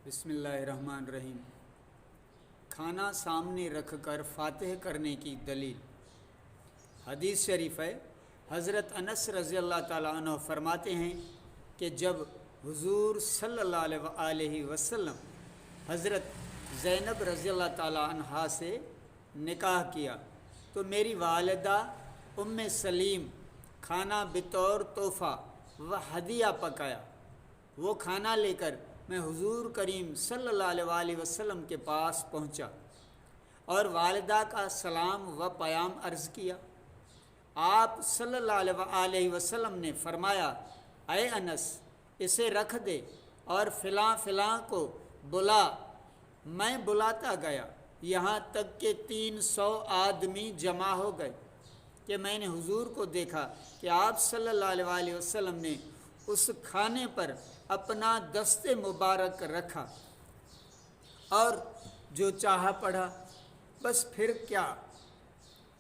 بسم اللہ الرحمن الرحیم۔ کھانا سامنے رکھ کر فاتح کرنے کی دلیل۔ حدیث شریف ہے، حضرت انس رضی اللہ تعالیٰ عنہ فرماتے ہیں کہ جب حضور صلی اللہ علیہ وسلم حضرت زینب رضی اللہ تعالیٰ عنہا سے نکاح کیا تو میری والدہ ام سلیم کھانا بطور تحفہ و ہدیہ پکایا۔ وہ کھانا لے کر میں حضور کریم صلی اللہ علیہ وسلم کے پاس پہنچا اور والدہ کا سلام و پیام عرض کیا۔ آپ صلی اللہ علیہ وسلم نے فرمایا، اے انس، اسے رکھ دے اور فلاں فلاں کو بلا۔ میں بلاتا گیا یہاں تک کہ 300 آدمی جمع ہو گئے کہ میں نے حضور کو دیکھا کہ آپ صلی اللہ علیہ وسلم نے اس کھانے پر اپنا دست مبارک رکھا اور جو چاہا پڑھا۔ بس پھر کیا،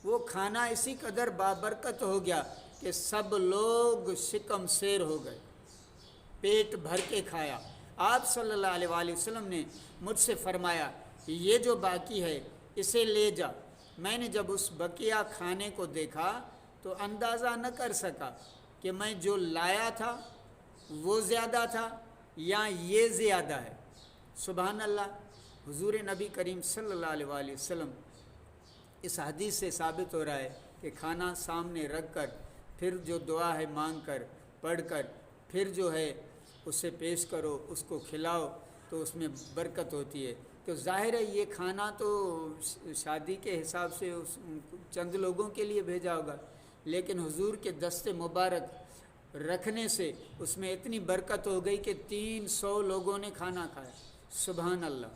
وہ کھانا اسی قدر بابرکت ہو گیا کہ سب لوگ شکم سیر ہو گئے، پیٹ بھر کے کھایا۔ آپ صلی اللہ علیہ وسلم نے مجھ سے فرمایا، یہ جو باقی ہے اسے لے جا۔ میں نے جب اس بقیہ کھانے کو دیکھا تو اندازہ نہ کر سکا کہ میں جو لایا تھا وہ زیادہ تھا یا یہ زیادہ ہے۔ سبحان اللہ۔ حضور نبی کریم صلی اللہ علیہ وسلم اس حدیث سے ثابت ہو رہا ہے کہ کھانا سامنے رکھ کر پھر جو دعا ہے مانگ کر پڑھ کر پھر جو ہے اسے پیش کرو، اس کو کھلاؤ تو اس میں برکت ہوتی ہے۔ تو ظاہر ہے یہ کھانا تو شادی کے حساب سے چند لوگوں کے لیے بھیجا ہوگا، لیکن حضور کے دست مبارک رکھنے سے اس میں اتنی برکت ہو گئی کہ 300 لوگوں نے کھانا کھایا۔ سبحان اللہ۔